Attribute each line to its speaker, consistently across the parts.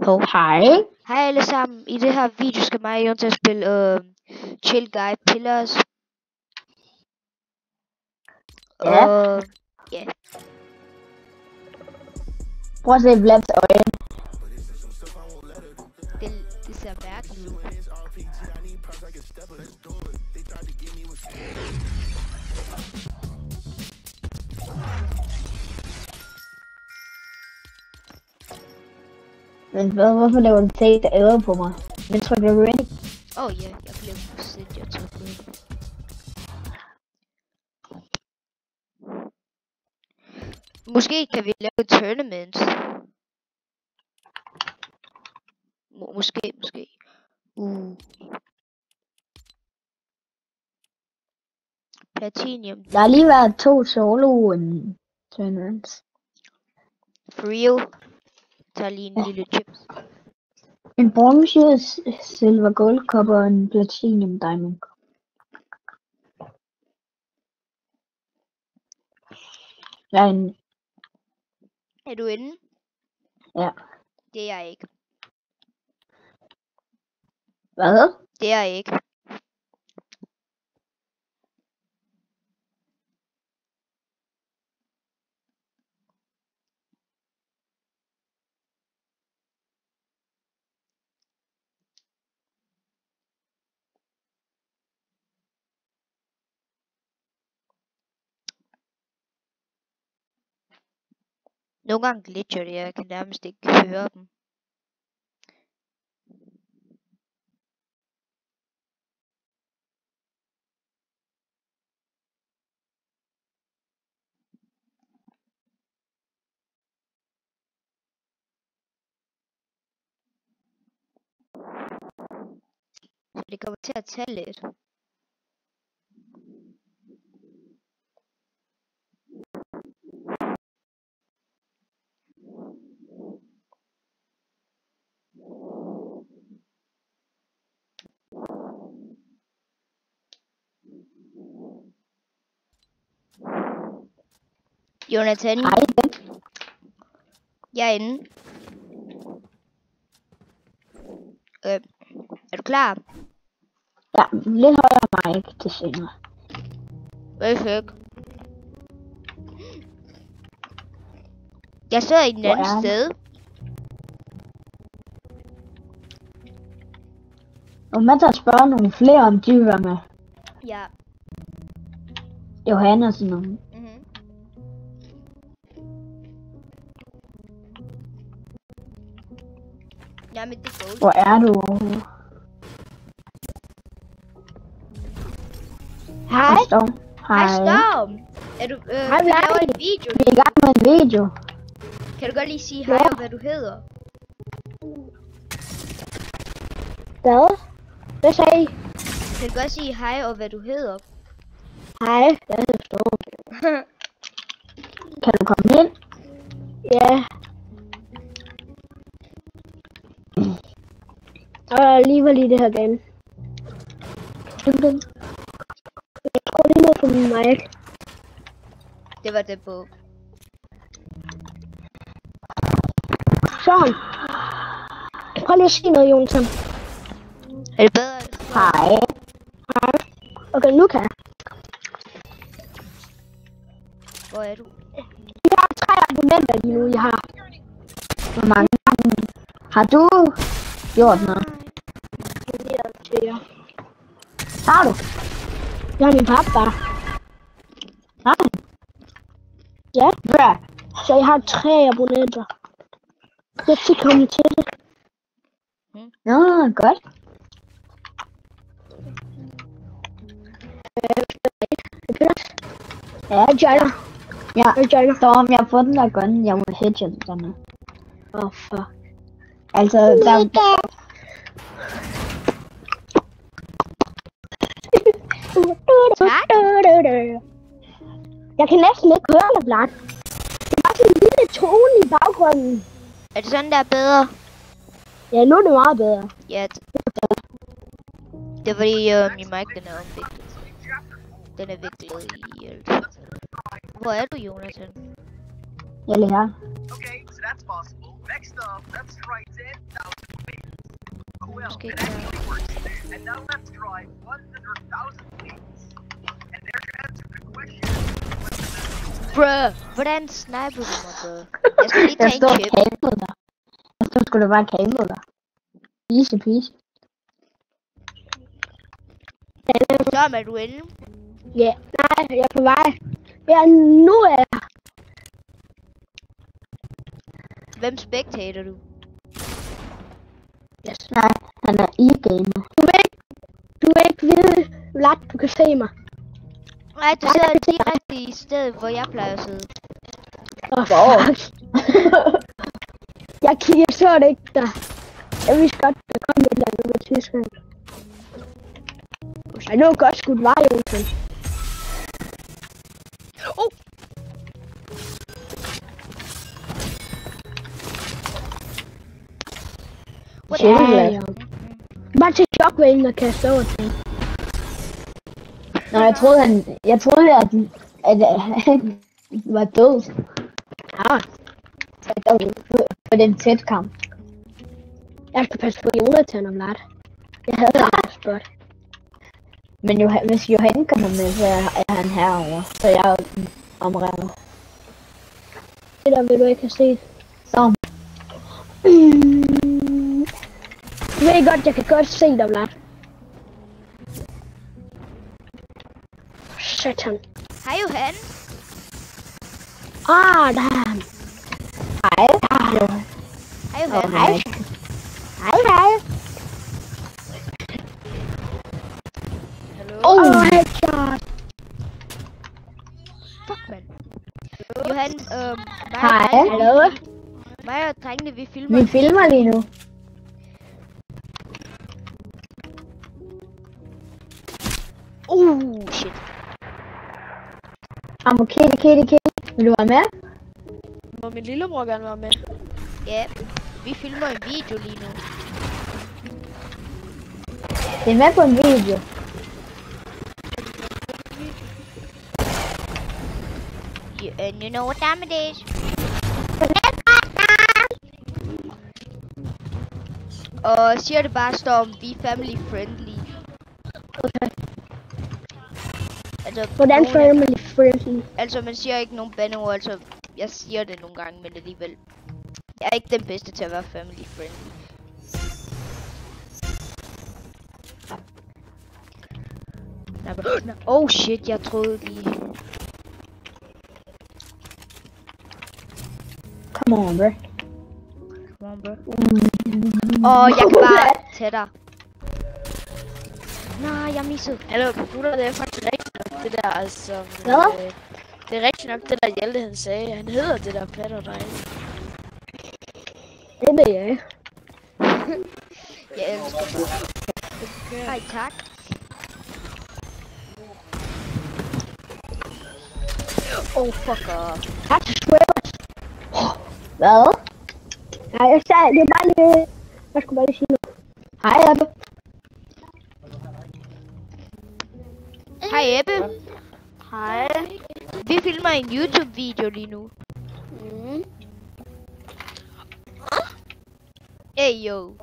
Speaker 1: Hov.
Speaker 2: Hej.
Speaker 1: Hej alle sammen. I det her video skal mig og Jon til at spille Chill Guy Pillars.
Speaker 2: Ja.
Speaker 1: Ja.
Speaker 2: Prøv at se Vlads øjne.
Speaker 1: Det ser mærkeligt ud.
Speaker 2: Men hvorfor laver du take der øver på mig? Jeg tror, det er ready.
Speaker 1: Ja, jeg glemte at sætte jer til at gå. Måske kan vi lave et tournament. Måske. Platinum.
Speaker 2: Der har lige været 2 solo tournaments.
Speaker 1: For real. Tag lige en lille chips.
Speaker 2: En bronze, silver, gold cup og en platinum diamond cup. Jeg er inde.
Speaker 1: Er du inde?
Speaker 2: Ja.
Speaker 1: Det er jeg ikke.
Speaker 2: Hvad?
Speaker 1: Det er jeg ikke. Nogle gange glitcher det, jeg kan nærmest ikke høre dem. Så det kommer til at tage lidt. Jonathan.
Speaker 2: Hej.
Speaker 1: Jeg er inde. Er du klar?
Speaker 2: Ja, lidt højere mic til senere.
Speaker 1: Perfekt. Jeg sidder i den anden sted.
Speaker 2: Og man tager spørge nogle flere, om de vil være med.
Speaker 1: Ja.
Speaker 2: Johanna og sådan noget.
Speaker 1: Jamen, det går.
Speaker 2: Hvor er du overhovedet?
Speaker 1: Hej.
Speaker 2: Hej.
Speaker 1: Storm. Er du,
Speaker 2: Hej,
Speaker 1: vi laver en video.
Speaker 2: Vi er i gang med en video.
Speaker 1: Kan du godt lige sige hej og hvad du hedder?
Speaker 2: Hvad? Hvad sagde I?
Speaker 1: Kan du godt sige hej og hvad du hedder?
Speaker 2: Hej, jeg hedder Storm. Kan du komme ind? Ja. Og lige var lige det her game. Jeg tror lige ned på min mic.
Speaker 1: Det var det på.
Speaker 2: Sådan. Prøv lige at sige noget, Jonathan.
Speaker 1: Er det bedre?
Speaker 2: Hej. Hej. Okay, nu kan jeg.
Speaker 1: Hvor er du?
Speaker 2: Jeg har 3 abonnenter lige nu, jeg har. Hvor mange? Har du gjort noget? Har du? Jeg har min pappa. Nej. Ja. Bra. Så jeg har 3 abonnenter. Jeg skal komme til det. Nå, godt. Ja, jeg joiner. Ja, jeg joiner. Storm, jeg har fået den der gun, jeg må headshot sådan. Åh, fuck. Altså, der... Jeg kan næsten ikke høre det, Black. Det er bare sådan en lille tone i baggrunden.
Speaker 1: Er det sådan, der er bedre?
Speaker 2: Ja, nu er det meget bedre.
Speaker 1: Ja, det er fordi min mic den er omviklet. Den er viklet i... Hvor er du, Jonathan?
Speaker 2: Jeg er her.
Speaker 3: Okay, so that's possible. Next up, let's write in
Speaker 1: måske ikke her. Bruh, hvordan sniper du mig, bro? Jeg skal lige tage en chip.
Speaker 2: Jeg stod sgu da bare campe der. Easy peasy.
Speaker 1: Så er du inde.
Speaker 2: Ja, nej, jeg er på vej. Ja, nu er jeg.
Speaker 1: Hvem spectator du?
Speaker 2: Yes. Nej, han er e-gamer. Du vil ikke vide, Vlad, du kan se mig.
Speaker 1: Nej, du sidder direkte i stedet, hvor jeg plejer at sidde.
Speaker 2: Fuck. Jeg så det ikke der. Jeg vidste godt, der kom et eller andet på tidspunkt. Ej, nu er godt skudt vej, Jonsson. Ja. Bare til chokvæggen og kaste over til.
Speaker 3: Nå, jeg troede, at han var død.
Speaker 2: Ja.
Speaker 3: For den tæt kamp.
Speaker 2: Jeg skal passe på Jonathan om lidt. Jeg havde et spot.
Speaker 3: Men hvis Johan kommer med, så er han herovre. Så jeg er omringet.
Speaker 2: Det der vil du ikke have set.
Speaker 3: Så.
Speaker 2: Du ved godt, jeg kan godt se dig, Vlad. Satan.
Speaker 1: Hej Johan.
Speaker 2: Damn.
Speaker 3: Hej.
Speaker 1: Hej Johan.
Speaker 3: Hej.
Speaker 2: Hej.
Speaker 1: Hallo.
Speaker 2: Headshot.
Speaker 1: Fuck, man. Johan,
Speaker 3: Hej.
Speaker 2: Hallo.
Speaker 1: Mig og drengene, vi filmer.
Speaker 3: Vi filmer lige nu.
Speaker 1: Shit.
Speaker 3: Kitty. Vil du være med?
Speaker 4: Må min lillebror gerne være med?
Speaker 1: Ja, vi filmer en video lige nu.
Speaker 3: Det er med på en video.
Speaker 1: And you know what time it is? Og siger det bare, Storm, vi er family friendly.
Speaker 2: Okay.
Speaker 1: Altså,
Speaker 2: Hvordan family friendly?
Speaker 1: Altså, man siger ikke nogen bandeord, altså, jeg siger det nogle gange, men alligevel. Jeg er ikke den bedste til at være family friendly. Oh shit, jeg troede lige.
Speaker 3: Come on, bro.
Speaker 1: Come on, bro. Jeg kan bare tage dig. Nej, jeg missede.
Speaker 4: Hallo, computer, det er faktisk rigtigt nok, det der, altså.
Speaker 2: Hvad?
Speaker 4: Det er rigtigt nok, det der Hjalte, han sagde. Han hedder det der Patterdine.
Speaker 2: Det ved jeg ikke.
Speaker 1: Jeg elsker det. Hej, tak. Fuck off.
Speaker 2: Tak til Swimmers.
Speaker 3: Hvad?
Speaker 2: Nej, jeg sagde, det er bare lige... Jeg skulle bare lige sige noget.
Speaker 3: Hej, Ebbe.
Speaker 1: Hej, Ebbe.
Speaker 4: Hej.
Speaker 1: Vi filmer en YouTube-video lige nu. Hey, yo.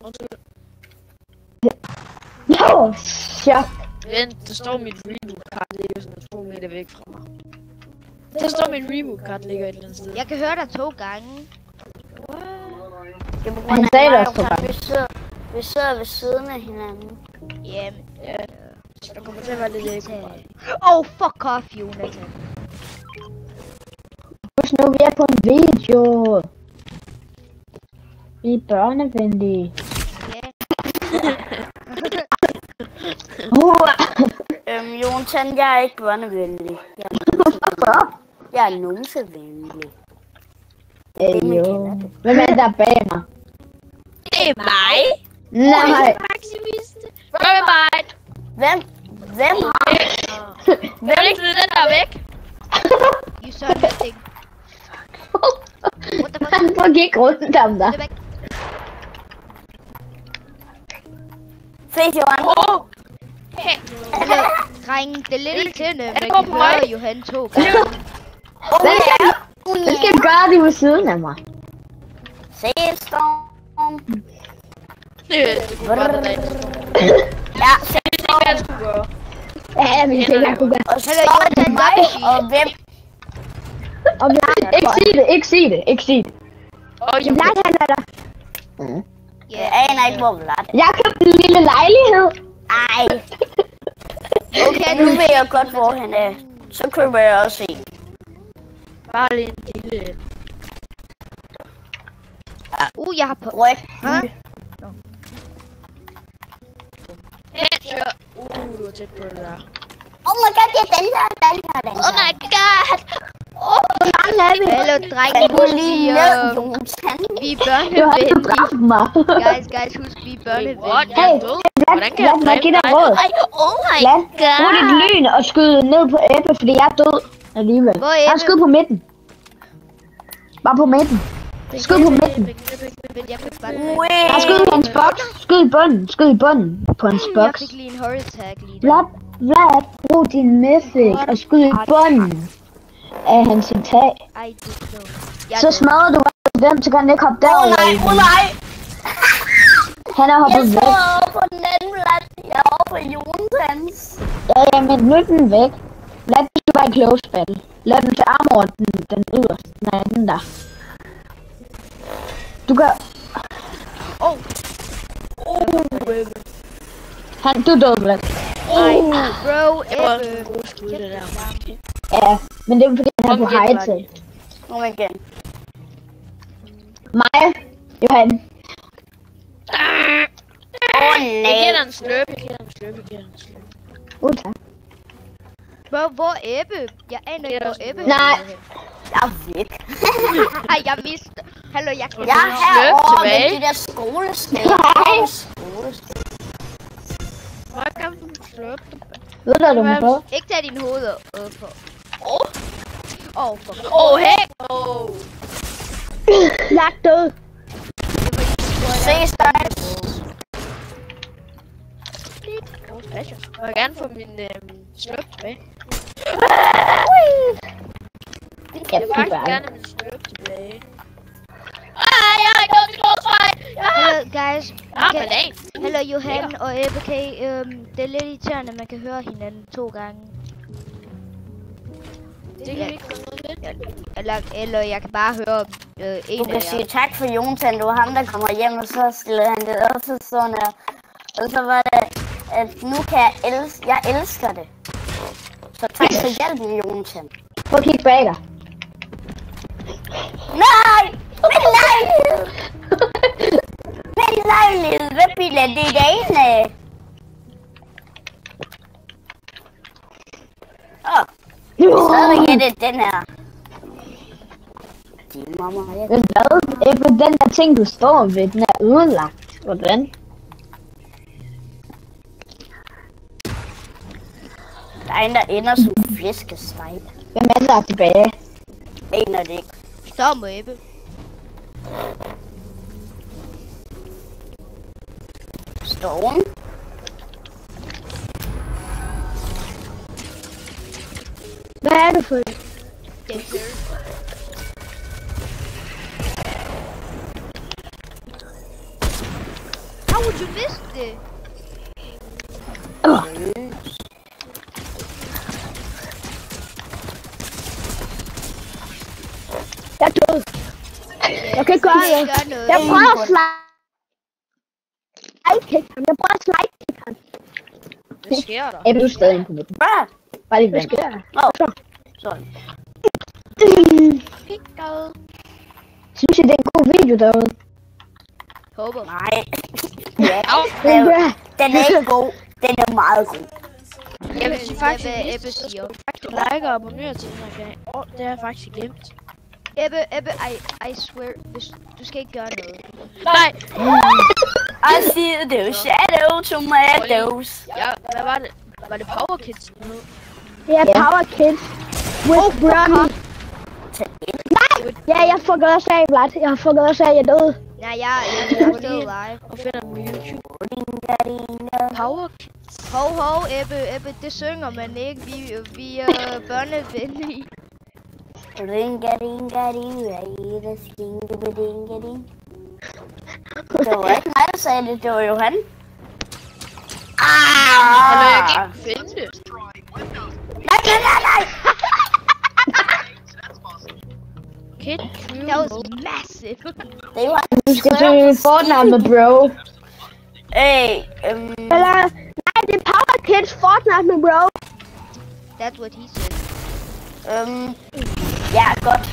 Speaker 3: Jo, chok.
Speaker 4: Vent, der står mit reboot-kart ligger sådan 2 meter væk fra mig. Der står min reboot-kart ligger et eller andet sted.
Speaker 1: Jeg kan høre dig 2 gange.
Speaker 3: Han sagde det også 2 gange.
Speaker 5: Vi sidder ved siden af hinanden.
Speaker 1: Jamen.
Speaker 4: Ja. Så der kommer til at være lidt ekko.
Speaker 1: Fuck off, Jonathan.
Speaker 3: Husk nu, vi er på en video. Vi er børnevenlige.
Speaker 1: Ja.
Speaker 5: Jonathan, jeg er ikke børnevenlig. Jeg er numsevenlig.
Speaker 3: Jo. Hvem er der bag mig?
Speaker 4: Det er mig.
Speaker 3: Nej.
Speaker 4: Maximist. Hvad med mig?
Speaker 5: Hvem?
Speaker 4: Hvem er ikke den der er væk?
Speaker 1: You saw nothing. What the fuck?
Speaker 3: Han gik rundt om dig.
Speaker 1: Det er væk.
Speaker 5: Ses, Johan.
Speaker 4: Hey.
Speaker 1: Drenge, det er lidt irriterende, men
Speaker 4: det går
Speaker 1: kan
Speaker 4: på mig?
Speaker 1: høre Johan 2 gange.
Speaker 3: Hvad skal du gøre det ved siden af mig?
Speaker 5: Ses, Storm.
Speaker 4: Det kunne godt være rigtigt.
Speaker 5: Ja, se.
Speaker 4: Det er ikke, hvad jeg skulle gøre.
Speaker 2: Ja, men det er jeg kunne gøre.
Speaker 5: Og så er det mig, og hvem?
Speaker 2: Og
Speaker 3: Ikke sig det.
Speaker 4: Og jeg
Speaker 2: Vlad han er der.
Speaker 5: Jeg aner ikke, hvor Vlad er.
Speaker 3: Jeg har købt en lille lejlighed.
Speaker 5: Ej. Okay, nu ved jeg godt, hvor han er. Så køber jeg også en.
Speaker 4: bare lige en lille...
Speaker 1: Jeg har på...
Speaker 5: Ryk.
Speaker 4: Headshot. Du var tæt på det der.
Speaker 5: Oh my god, det er den her.
Speaker 1: Oh my god!
Speaker 2: Hvor mange er vi?
Speaker 1: Hallo, drenge,
Speaker 5: Kan du
Speaker 1: husk
Speaker 5: lige
Speaker 1: vi,
Speaker 5: ned, Jonathan?
Speaker 1: vi er
Speaker 3: Du har ikke
Speaker 1: børnevenlige.
Speaker 3: dræbt mig.
Speaker 1: Guys, husk vi er
Speaker 4: What?
Speaker 1: børnevenlige.
Speaker 4: Jeg er død. Hvordan kan jeg
Speaker 3: Lad give dig
Speaker 4: dræbe
Speaker 3: råd.
Speaker 4: dig?
Speaker 1: Oh my
Speaker 3: Lad brug dit lyn og skyde ned på Ebbe, fordi jeg er død alligevel.
Speaker 1: Hvor er
Speaker 3: Bare
Speaker 1: Ebbe?
Speaker 3: skyd på midten. Bare på midten. Skyd på midten.
Speaker 1: Men jeg fik bare...
Speaker 3: Bare skyd i hans boks. Skyd i bunden på hans
Speaker 1: Jeg
Speaker 3: boks.
Speaker 1: fik lige en heart attack lige der.
Speaker 3: Vlad, brug din mythic og skyd i bunden af hans tag.
Speaker 1: Ej, det er klogt.
Speaker 3: Så smadrer du den, så kan han ikke hoppe derover.
Speaker 5: Nej.
Speaker 3: Han er hoppet
Speaker 5: Jeg
Speaker 3: væk.
Speaker 5: står over på den anden Vlad. Jeg er over på Jonathans.
Speaker 3: Ja, men nu er den væk. Lad den skal bare i close battle. Lad den til armor den yderste. Nej, den der. Du kan... Du er død, Vlad.
Speaker 1: Bro,
Speaker 4: Det var
Speaker 1: Ebbe.
Speaker 4: en god skud, det der.
Speaker 3: Ja, men det er fordi, han er på
Speaker 4: Kom igen,
Speaker 3: high til.
Speaker 5: Kom igen.
Speaker 3: Mig, Johan.
Speaker 4: Jeg giver dig en slurp,
Speaker 3: Tak.
Speaker 1: Bro, hvor er Ebbe? Jeg aner ikke, hvor Ebbe er.
Speaker 3: Nej.
Speaker 5: Jeg er væk.
Speaker 1: Ej, jeg mister... Hallo, jeg kan...
Speaker 5: Jeg er
Speaker 4: Sløb
Speaker 5: herovre
Speaker 4: tilbage.
Speaker 5: ved de der skolesteder.
Speaker 4: Hvor kan du slurp?
Speaker 3: Ved du, hvad du må på?
Speaker 1: Ikke tage din hoved op på. Fuck.
Speaker 4: Hey!
Speaker 2: Lagt død.
Speaker 5: Ses dig.
Speaker 4: Jeg vil gerne få min slurp tilbage.
Speaker 3: Ja,
Speaker 4: Jeg vil faktisk
Speaker 3: bare.
Speaker 4: gerne have min slurp tilbage. Jeg er ikke til korsvej!
Speaker 1: Hello, guys.
Speaker 4: Banan!
Speaker 1: Hello, Johan og Ebbe. Det er lidt irriterende, at man kan høre hinanden 2 gange.
Speaker 4: Det kan vi ikke gøre noget ved.
Speaker 1: Eller jeg kan bare høre en
Speaker 5: Du
Speaker 1: af
Speaker 5: kan sige
Speaker 1: jer.
Speaker 5: tak for Jonathan. Du var ham, der kommer hjem, og så stillede han det op til sådan her. Og så var det, at nu kan jeg elsker det. Så tak for hjælpen, Jonathan.
Speaker 3: Prøv at kigge bag dig.
Speaker 5: Nej! Min lejlighed! Min lejlighed! Hvad bilder det derinde? Så er det den her. De mamma, jeg
Speaker 3: Men hvad? Ebbe, den der ting, du står ved, den er ødelagt. Hvordan?
Speaker 5: Der er en, der ender som flæskesteg.
Speaker 3: Hvem er der tilbage?
Speaker 5: Aner det ikke.
Speaker 1: Stop med Ebbe.
Speaker 5: Stone.
Speaker 2: Hvad er du for?
Speaker 1: How would you miss it?
Speaker 2: Jeg er død. Jeg kan ikke gøre noget.
Speaker 1: Gør noget.
Speaker 2: Jeg prøver at slide ham. Jeg prøver at slide ham.
Speaker 4: Hvad sker der?
Speaker 3: Ebbe, du er stadig inde på midten.
Speaker 5: Hvad?
Speaker 3: Bare lige
Speaker 2: Hvad
Speaker 3: vent.
Speaker 2: sker der?
Speaker 5: Sorry.
Speaker 3: Synes I, det er en god video derude?
Speaker 1: Håber.
Speaker 5: Nej. Ja.
Speaker 2: Bruh.
Speaker 5: Den er ikke god. Den er meget god.
Speaker 4: Jeg vil sige faktisk,
Speaker 1: Hvad
Speaker 4: at
Speaker 1: Ebbe siger.
Speaker 4: like og abonnere til den her gang. Det har jeg faktisk glemt.
Speaker 1: Ebbe, I swear, du skal ikke gøre noget.
Speaker 4: Nej!
Speaker 5: I see the shadow tomatoes.
Speaker 4: Ja, hvad var det? Var det Power Kids?
Speaker 2: Det er Power Kids with Brownie. Nej! Ja, jeg får godt også af, Vlad. Jeg har fået godt også af, jeg er død.
Speaker 1: Nej, jeg er still alive.
Speaker 4: Og finder den på YouTube.
Speaker 5: Ringa-ringa.
Speaker 4: Power Kids.
Speaker 1: Hov, Ebbe, det synger man ikke. Vi er børnevenlige.
Speaker 5: Ringa-ringa-ringa. Ringa-ringa-ringa. Det var ikke mig, der sagde det. Det var jo han.
Speaker 4: Eller jeg kan ikke finde det.
Speaker 5: Nej.
Speaker 4: Kid
Speaker 1: That was massive.
Speaker 5: Det var
Speaker 3: Du skal til Fortnite med bro.
Speaker 2: Eller, nej, det er Power Kids Fortnite med bro.
Speaker 1: That's what he said.
Speaker 5: Ja, godt.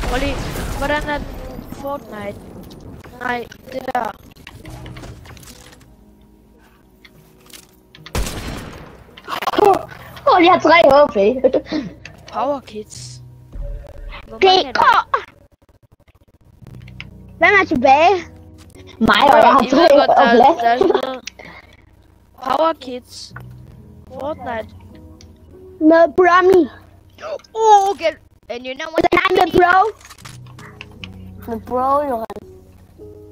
Speaker 4: Prøv lige. Hvordan er den Fortnite? Nej, det der.
Speaker 3: Jeg har 3 HP.
Speaker 4: Power Kids.
Speaker 1: Hvor mange er
Speaker 2: DK!
Speaker 1: der?
Speaker 2: Hvem er tilbage?
Speaker 3: Mig, og jeg har
Speaker 4: I
Speaker 3: 3
Speaker 4: ved godt,
Speaker 3: og
Speaker 4: der
Speaker 3: plads.
Speaker 4: er sådan noget. Power Kids. Fortnite.
Speaker 2: Med Brummy.
Speaker 1: Oh, okay. And you know what?
Speaker 2: Nej, med bro.
Speaker 5: Med bro, Johan.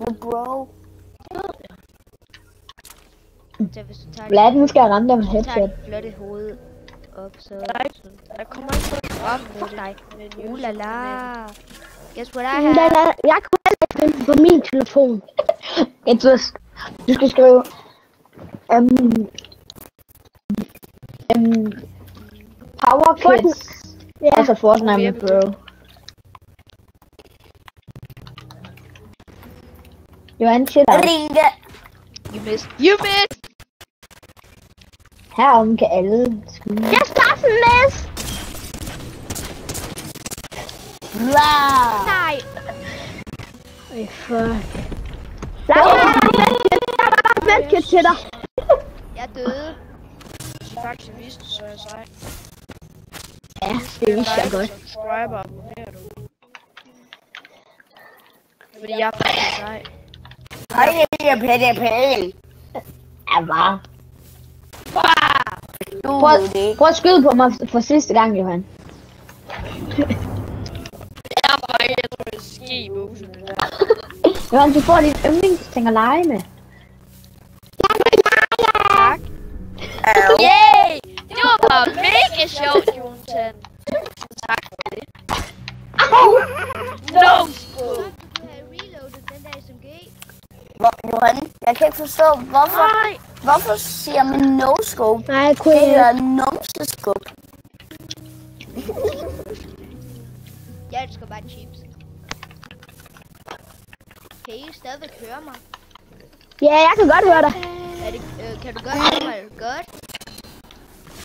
Speaker 5: Med bro.
Speaker 1: Så hvis du tager
Speaker 3: Vlad, nu skal jeg ramme dig med
Speaker 1: tager
Speaker 3: headset.
Speaker 1: dit flotte hoved op, så...
Speaker 4: Der kommer ikke noget
Speaker 1: Fuck dig.
Speaker 4: men
Speaker 1: La la. Guess what I have?
Speaker 2: Jeg kunne heller ikke finde den på min telefon.
Speaker 3: Du skal skrive... Power Kids.
Speaker 2: Ja.
Speaker 3: Altså Fortnite med bro. Johan, shit out.
Speaker 5: Ringe.
Speaker 1: You missed. You missed!
Speaker 3: Herom kan alle skyde.
Speaker 2: Jeg starter en læs.
Speaker 5: Blah.
Speaker 1: Nej!
Speaker 2: Ej, fuck. Der var medkit til dig.
Speaker 1: Jeg døde.
Speaker 4: faktisk vidste, så jeg sej.
Speaker 3: Ja, det vidste jeg godt.
Speaker 4: Subscriber, abonnerer du. Fordi jeg er faktisk sej.
Speaker 5: Ej, det er pæn.
Speaker 3: Ja, bare.
Speaker 5: Du
Speaker 3: Prøv,
Speaker 5: ved det.
Speaker 3: prøv at skyde på mig for sidste gang, Johan.
Speaker 4: Jeg er bare ikke, jeg tror, det er ske i bukserne der.
Speaker 3: Johan, du får din yndlingsting at lege med.
Speaker 4: Tak. Yay! Det var bare mega sjovt, Jonathan. Tak for det. No scope.
Speaker 1: Du havde reloadet den der SMG.
Speaker 5: Johan, jeg kan ikke forstå, hvorfor siger man no-scope?
Speaker 2: Nej, jeg kunne
Speaker 5: Det
Speaker 2: ikke.
Speaker 5: hedder numsescope.
Speaker 1: Jeg elsker bare chips. Kan I stadigvæk høre mig?
Speaker 2: Ja, jeg kan godt høre dig.
Speaker 1: Er det, kan du godt høre mig godt?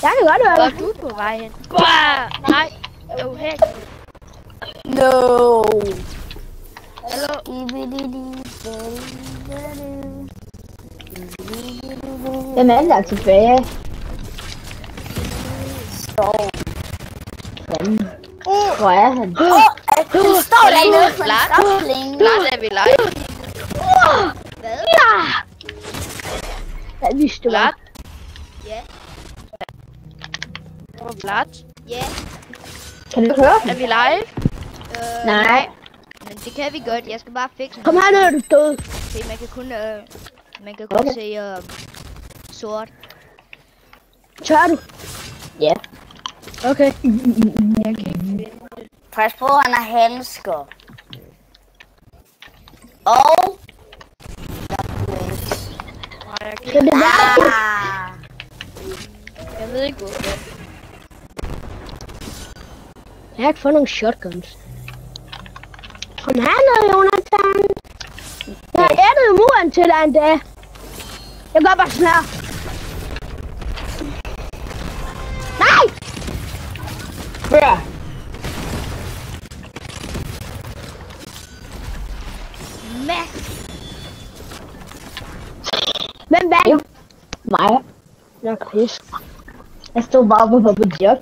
Speaker 2: Jeg kan godt høre
Speaker 4: Hvor
Speaker 2: dig.
Speaker 4: er du på vej hen? Bah! Nej. Jo, her.
Speaker 5: No.
Speaker 4: Hallo?
Speaker 3: Hvem er der tilbage? Hvor er han?
Speaker 5: Du står der nede på en
Speaker 4: Lars?
Speaker 5: stopling.
Speaker 4: Lars, er vi live?
Speaker 1: Hvad?
Speaker 2: Ja! Jeg vidste du
Speaker 4: Vlad?
Speaker 2: var.
Speaker 1: Ja.
Speaker 4: Det var Vlad.
Speaker 1: Ja.
Speaker 3: Kan du høre
Speaker 4: Er
Speaker 3: ham?
Speaker 4: vi live?
Speaker 3: Nej.
Speaker 1: Men det kan vi godt. Jeg skal bare fikse
Speaker 2: Kom her, når du er død.
Speaker 1: Se, man kan kun
Speaker 3: Okay.
Speaker 1: se sort.
Speaker 2: Tør du?
Speaker 3: Ja.
Speaker 2: Okay.
Speaker 4: Jeg kan ikke finde det.
Speaker 5: Pas på, han har handsker. Og...
Speaker 4: Nej, jeg kan
Speaker 2: Skal
Speaker 4: ikke.
Speaker 2: det være?
Speaker 5: Ah.
Speaker 4: Jeg ved ikke, hvorfor.
Speaker 2: Jeg har ikke fået nogle shotguns. Kom her ned, Jonathan. Jeg ættede muren til dig en dag. Jeg gør bare sådan her. Nej!
Speaker 3: Bør.
Speaker 1: Max!
Speaker 2: Hvem vandt?
Speaker 3: Jo. Mig.
Speaker 2: Jeg er pis.
Speaker 3: Jeg stod bare oppe på jok.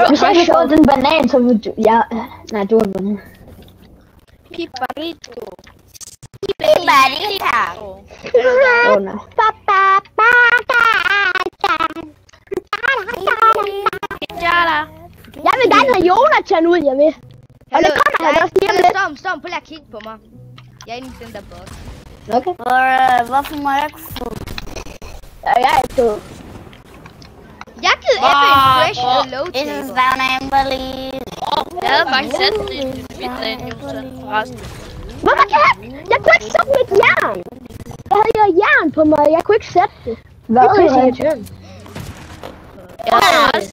Speaker 3: Hvis jeg ikke havde den banan, så ville du... Ja. Nej, du var den banan.
Speaker 4: Piparito.
Speaker 5: Pibarita.
Speaker 3: Åh, nej.
Speaker 4: Jala.
Speaker 2: Jeg vil gerne have Jonathan ud, jeg vil. Og det kommer han også lige om lidt.
Speaker 1: Storm, prøv lige at kigge på mig. Jeg er inde i den der box.
Speaker 3: Okay.
Speaker 5: Hvorfor må jeg ikke få...
Speaker 2: Ja, jeg er død.
Speaker 1: Jeg har givet Ebbe en fresh load
Speaker 5: It is
Speaker 1: table.
Speaker 5: down and believe.
Speaker 4: Jeg havde faktisk sat den i mit derinde, Jonsson, forresten.
Speaker 2: Hvorfor kan jeg kunne ikke sætte mit jern. Jeg havde jo jern på mig, jeg kunne ikke sætte det.
Speaker 3: Hvad
Speaker 2: Det er
Speaker 3: er det?
Speaker 2: irriterende.
Speaker 4: Jeg havde også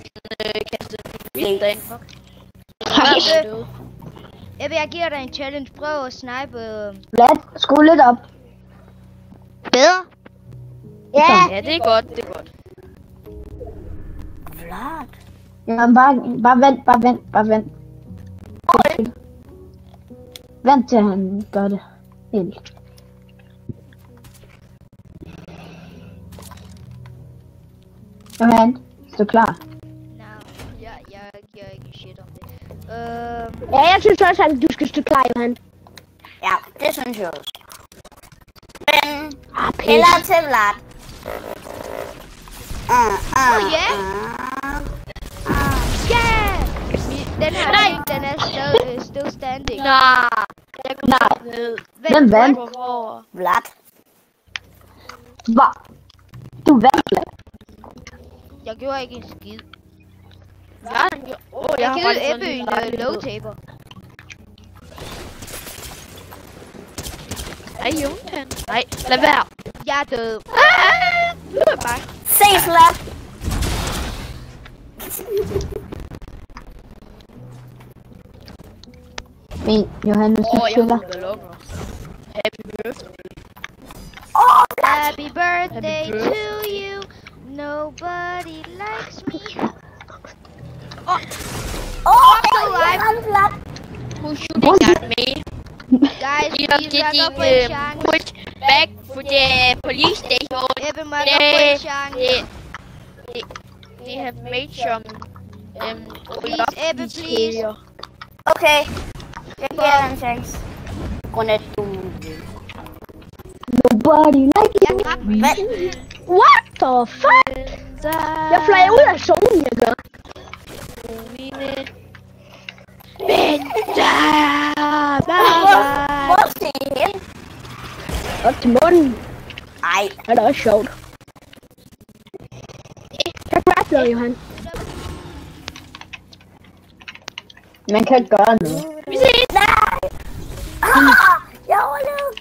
Speaker 4: kastet mit derinde.
Speaker 1: Jeg giver dig en challenge. Prøv at snipe.
Speaker 3: Vlad, skru lidt op.
Speaker 1: Bedre?
Speaker 4: Ja, det er godt, det er godt.
Speaker 5: Flot.
Speaker 3: Jamen, bare vent. Vent til han gør det helt. Johan, er du klar?
Speaker 1: Nej, jeg giver ikke shit om det.
Speaker 2: Ja, jeg synes også, at du skal stå klar, Johan.
Speaker 5: Ja, det synes jeg også. Men hellere til Vlad.
Speaker 1: Ja! Ja! Den her den er still standing.
Speaker 4: Nej, jeg går ned.
Speaker 3: Hvem vandt?
Speaker 4: Hvor?
Speaker 5: Vlad.
Speaker 3: Hvad? Du vandt, Vlad.
Speaker 1: Jeg gjorde ikke en skid.
Speaker 4: Jeg
Speaker 1: Jeg
Speaker 4: har
Speaker 1: givet
Speaker 4: faktisk
Speaker 1: Ebbe
Speaker 4: sådan
Speaker 1: en
Speaker 4: lejlighed.
Speaker 1: low taper.
Speaker 4: Ej, Jonathan. Nej, lad være.
Speaker 1: Jeg er død.
Speaker 4: Nu er jeg bare.
Speaker 5: Ses, Vlad.
Speaker 3: Men Johan, hvis du
Speaker 4: Jeg
Speaker 3: spiller.
Speaker 4: håber, lukker. Happy birthday.
Speaker 1: Happy birthday to you. Nobody likes me.
Speaker 5: Jeg ramte Vlad.
Speaker 4: Who's shooting at me?
Speaker 1: Guys,
Speaker 4: You are
Speaker 1: please
Speaker 4: getting
Speaker 1: back up en chance.
Speaker 4: pushed back for the police station.
Speaker 1: Ebbe må gå på en chance.
Speaker 4: They have made some
Speaker 1: Please, Ebbe, please.
Speaker 5: Okay. Jeg giver dig en chance. Grund af du.
Speaker 3: Nobody like
Speaker 1: Jeg
Speaker 3: you.
Speaker 1: dræbte
Speaker 5: Hvad?
Speaker 2: What the fuck? Jeg fløj ud af zonen, jeg gør.
Speaker 5: Hvor skal I hen?
Speaker 2: Op til munden.
Speaker 5: Ej.
Speaker 2: Det er da også sjovt. Jeg grappler, Johan.
Speaker 3: Man kan ikke gøre noget.
Speaker 5: Nej. Jeg overlevede.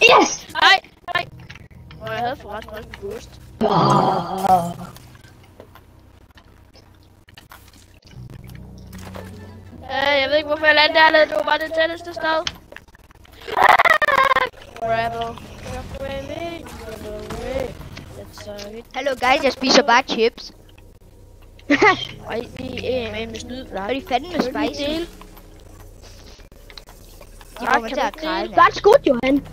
Speaker 3: Yes!
Speaker 4: Nej. Og jeg havde forresten også en boost. Jeg ved ikke, hvorfor jeg landede dernede. Det var bare det tætteste sted. Rebel.
Speaker 1: Hallo guys, jeg spiser bare chips.
Speaker 4: Ej, vi er med snyd.
Speaker 1: Og de fandme spicy. De kommer til at græde.
Speaker 2: Godt skudt, Johan.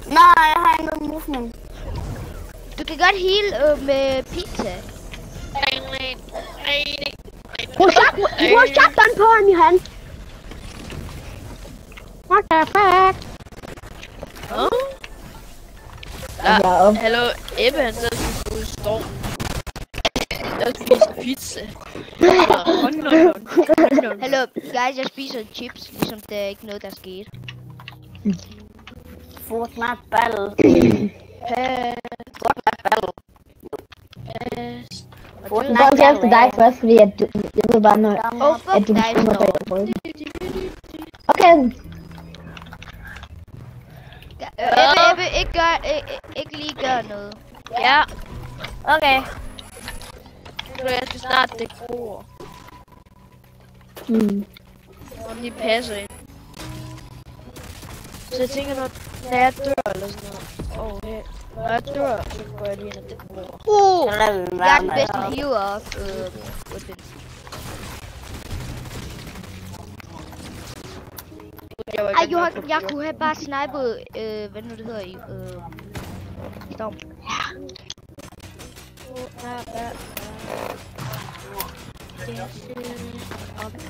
Speaker 5: Nej, jeg har en god movement.
Speaker 1: Du kan godt heal med pizza.
Speaker 2: Brug shotgun på ham, Johan. What the fuck?
Speaker 4: Hallo, Ebbe han sidder sådan ude i stormen. Jeg spiser pizza.
Speaker 1: Hallo guys, jeg spiser chips, ligesom det er ikke noget, der skete.
Speaker 5: Fortnite battle.
Speaker 3: Du går til efter dig først, fordi at du, jeg ved bare noget, at du
Speaker 1: dig,
Speaker 3: bestemmer
Speaker 1: Snorre.
Speaker 3: dig at prøve. Okay,
Speaker 1: Ebbe, ikke lige gøre noget.
Speaker 4: Ja,
Speaker 5: Okay.
Speaker 4: jeg skal snart dække ord. Og lige passe ind. Så jeg tænker, når jeg dør eller sådan noget. Hey. Når jeg dør, så går jeg lige ind og dækker ord.
Speaker 5: Så lader vi
Speaker 1: Jeg er
Speaker 5: være
Speaker 1: den
Speaker 5: med
Speaker 1: bedste
Speaker 5: at-
Speaker 1: healer of weapon. Ej, Johan, jeg kunne have bare snipet, hvad nu det hedder i, Storm.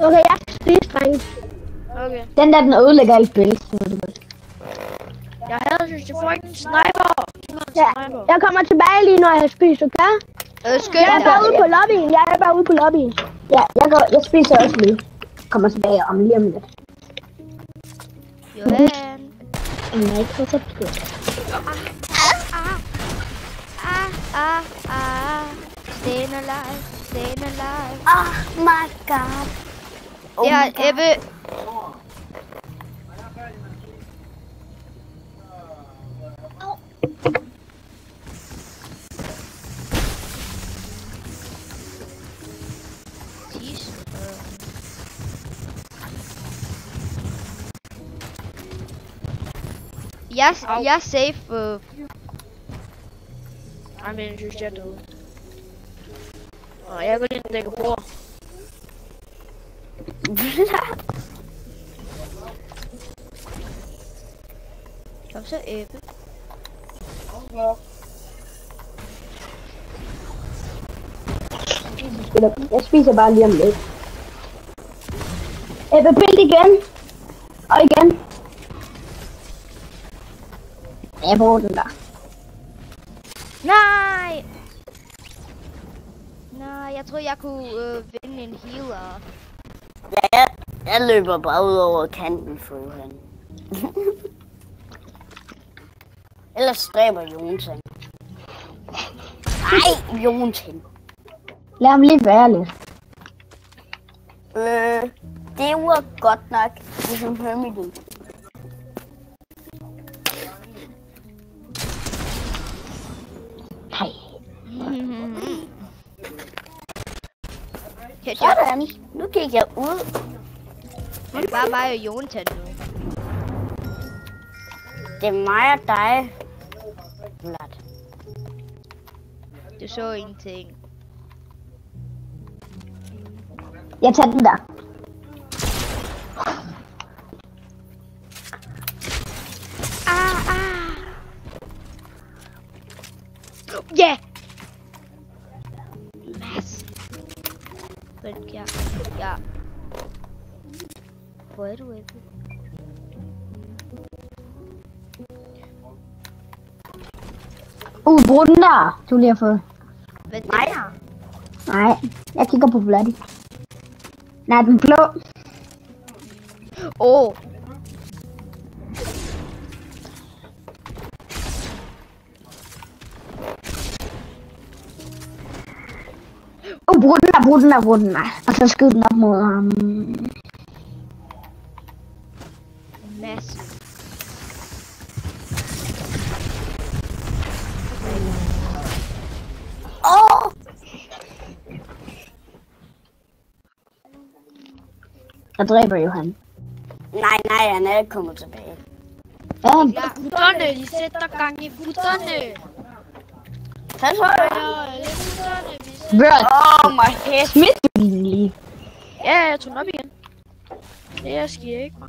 Speaker 2: Okay, jeg skal spise, drenge.
Speaker 4: Okay.
Speaker 3: den der, den ødelægger alt spil. så ved du godt.
Speaker 4: Jeg havde synes, jeg får ikke en sniper.
Speaker 2: Ja, jeg kommer tilbage lige, når jeg har spist, okay?
Speaker 1: Skynd
Speaker 2: Jeg er
Speaker 1: dig.
Speaker 2: bare ude på lobbyen.
Speaker 3: Ja, jeg spiser også lige. Kommer tilbage om lige om lidt.
Speaker 1: Johan.
Speaker 2: Nej, ikke så
Speaker 1: Staying alive, staying alive.
Speaker 5: Oh my god. Oh
Speaker 1: Ja,
Speaker 5: my god.
Speaker 1: Ebbe. Jeg er safe.
Speaker 4: Ej, men jeg synes, jeg er død. Og jeg går ind og dækker bord.
Speaker 1: Kom så, Ebbe.
Speaker 2: Jeg spiser bare lige om lidt. Ebbe, bild igen. Og igen. Jeg bruger den der.
Speaker 1: Nej! Nej, jeg tror jeg kunne vinde en healer.
Speaker 5: Ja, jeg løber bare ud over kanten for han. Ellers stræber Jonsen. Nej, Jonsen.
Speaker 2: Lad ham lige være lidt.
Speaker 5: Det var godt nok, ligesom Hermity.
Speaker 2: Nej.
Speaker 5: Sådan, nu gik jeg ud.
Speaker 1: Det er bare mig og Jonathan nu.
Speaker 5: Det er mig og dig. Vlad.
Speaker 1: Du så ingenting.
Speaker 2: Jeg tager den der.
Speaker 1: Ja! Mads. Ja. Hvor er du, Ebbe?
Speaker 2: Brug den der, du lige har fået.
Speaker 1: Hvad er det?
Speaker 5: Nej.
Speaker 2: Nej, jeg kigger på Vladdy. Nej, den blå.
Speaker 1: Åh.
Speaker 2: Brug den der. Og så skyd den op mod ham.
Speaker 1: Mads.
Speaker 5: Åh!
Speaker 2: Jeg dræber jo han.
Speaker 5: Nej, han er ikke kommet tilbage.
Speaker 2: Ja,
Speaker 4: Gutterne, de sætter gang i gutterne.
Speaker 5: Han så jeg.
Speaker 2: bro,
Speaker 5: Oh my head.
Speaker 2: smidt du den lige.
Speaker 4: Ja, jeg tog den op igen. Det sker ikke, man.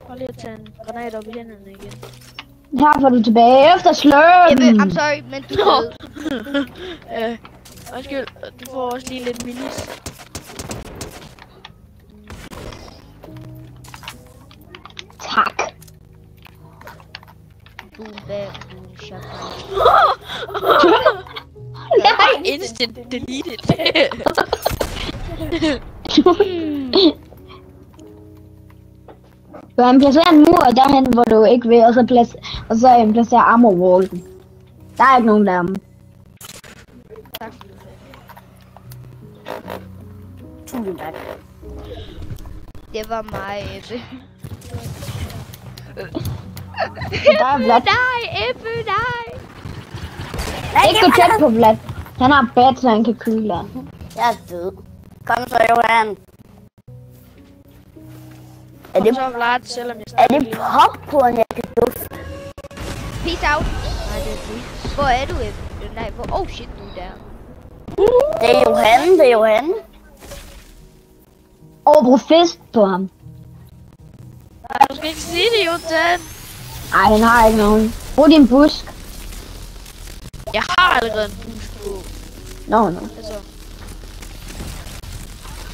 Speaker 4: Bare lige at tage en granat op i hænderne igen.
Speaker 2: Her får du tilbage efter
Speaker 1: Ebbe,
Speaker 2: sløben.
Speaker 1: I'm sorry, men du er død.
Speaker 4: Undskyld, du får også lige lidt minis.
Speaker 2: Tak.
Speaker 1: Boom, bam, boom, shaka.
Speaker 4: Nej, instant deleted.
Speaker 2: Så han placerer en mur derhen, hvor du ikke vil, og så placerer armor wallen. Der er ikke nogen der.
Speaker 5: Tusind tak.
Speaker 1: Det var mig, Ebbe.
Speaker 2: Der er Vlad.
Speaker 1: Nej, Ebbe, nej.
Speaker 5: Nej,
Speaker 2: Ikke gå tæt på Vlad. Han har bat, så han kan køle dig.
Speaker 5: jeg er død. Kom så, Johan. Er det,
Speaker 4: Så Vlad, selvom jeg
Speaker 5: er
Speaker 4: stadig
Speaker 5: det popcorn, jeg kan dufte?
Speaker 1: Peace out. Nej, det er det. Hvor er du, Ebbe? Nej, hvor... Oh shit, du er der.
Speaker 5: Det er Johan.
Speaker 2: Brug fisk på ham.
Speaker 4: Nej, du skal ikke sige det, Jotan.
Speaker 2: Ej, han har ikke nogen. Brug din busk.
Speaker 4: Jeg har allerede en boost på.
Speaker 2: No.
Speaker 4: Altså,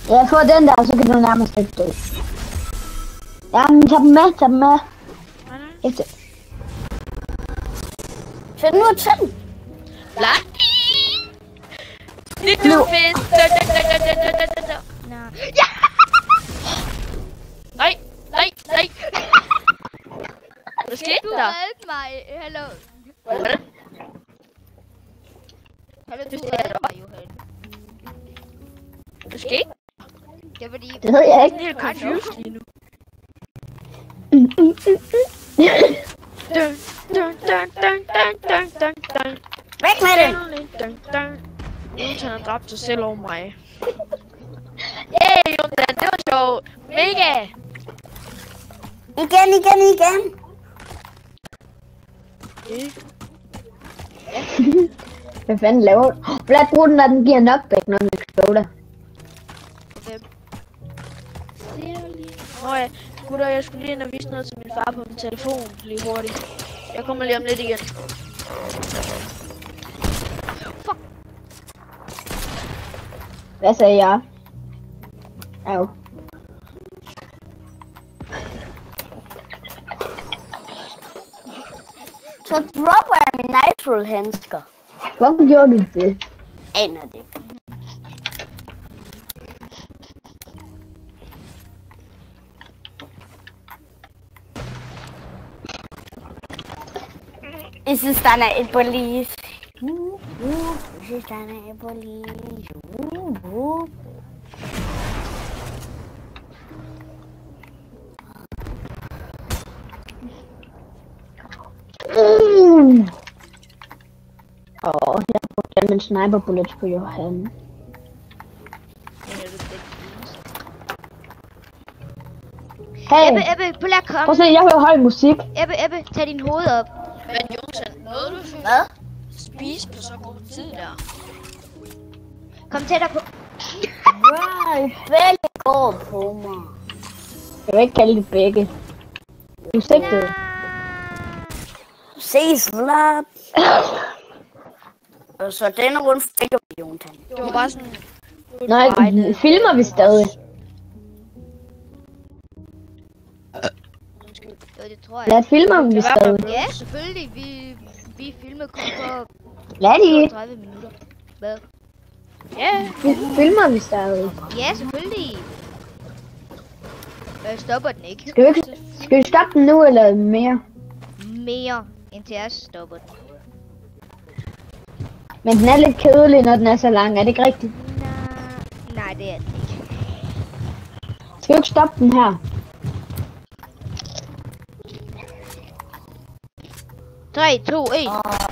Speaker 2: Ja, få den der, så kan du nærmest ikke dø. Jamen, tag dem med.
Speaker 4: nej.
Speaker 2: Efter.
Speaker 5: Sæt nu et tænd.
Speaker 4: Vlad. Det er du fisk.
Speaker 1: Nej.
Speaker 4: Nej. Hvad skete
Speaker 1: Du
Speaker 4: der?
Speaker 1: reddede mig. Hallo. Holder
Speaker 4: Hvis
Speaker 1: du
Speaker 4: det er
Speaker 1: af mig, Johan?
Speaker 4: Det skal ikke.
Speaker 1: Det er fordi...
Speaker 3: Det ved jeg
Speaker 4: Jeg
Speaker 3: ikke.
Speaker 4: er helt confused lige nu. Dun.
Speaker 5: Væk med det!
Speaker 4: Jonathan har dræbt sig selv over mig. Hey, Jonathan, det var sjovt. Mega!
Speaker 5: Igen.
Speaker 3: Hvad fanden laver du? Lad bruge den, når den giver knockback, når den exploder.
Speaker 4: Nå ja, gutter, jeg skulle lige ind og vise noget til min far på min telefon, lige hurtigt. Jeg kommer lige om lidt igen.
Speaker 3: Hvad sagde jeg? Au.
Speaker 5: Så dropper jeg mine nitro handsker.
Speaker 3: Hvorfor gjorde du det?
Speaker 5: Aner det. Jeg synes, der er et police. Jeg synes, der er et police.
Speaker 3: Jeg har brugt den med sniper bullets på Johan. Hey,
Speaker 1: Ebbe, på lad
Speaker 3: prøv at
Speaker 1: komme.
Speaker 3: se, jeg hører høj musik.
Speaker 1: Ebbe, tag din hoved op.
Speaker 4: Men Jonathan, nåede du så
Speaker 5: Hvad?
Speaker 4: spise på så god tid der?
Speaker 1: Kom tættere på.
Speaker 5: Right, begge går på mig.
Speaker 3: Jeg vil ikke kalde det begge. Du sigtede.
Speaker 5: Se, slap. Og så denne runde fik jeg på Jonathan.
Speaker 4: Det var bare sådan...
Speaker 3: Nej, filmer vi stadig.
Speaker 1: Jo, det tror jeg.
Speaker 3: Lad filmer vi stadig.
Speaker 1: Ja, selvfølgelig. Vi filmer kun på
Speaker 3: Lad de.
Speaker 1: 30 minutter. Hvad?
Speaker 4: Ja,
Speaker 3: Filmer vi stadig.
Speaker 1: Ja, selvfølgelig. Jeg stopper den ikke.
Speaker 3: Skal vi stoppe den nu eller mere?
Speaker 1: Mere, indtil jeg stopper den.
Speaker 3: Men den er lidt kedelig, når den er så lang. Er det ikke rigtigt?
Speaker 1: Nej, det er den ikke.
Speaker 3: Skal vi ikke stoppe den her?
Speaker 1: 3, 2, 1.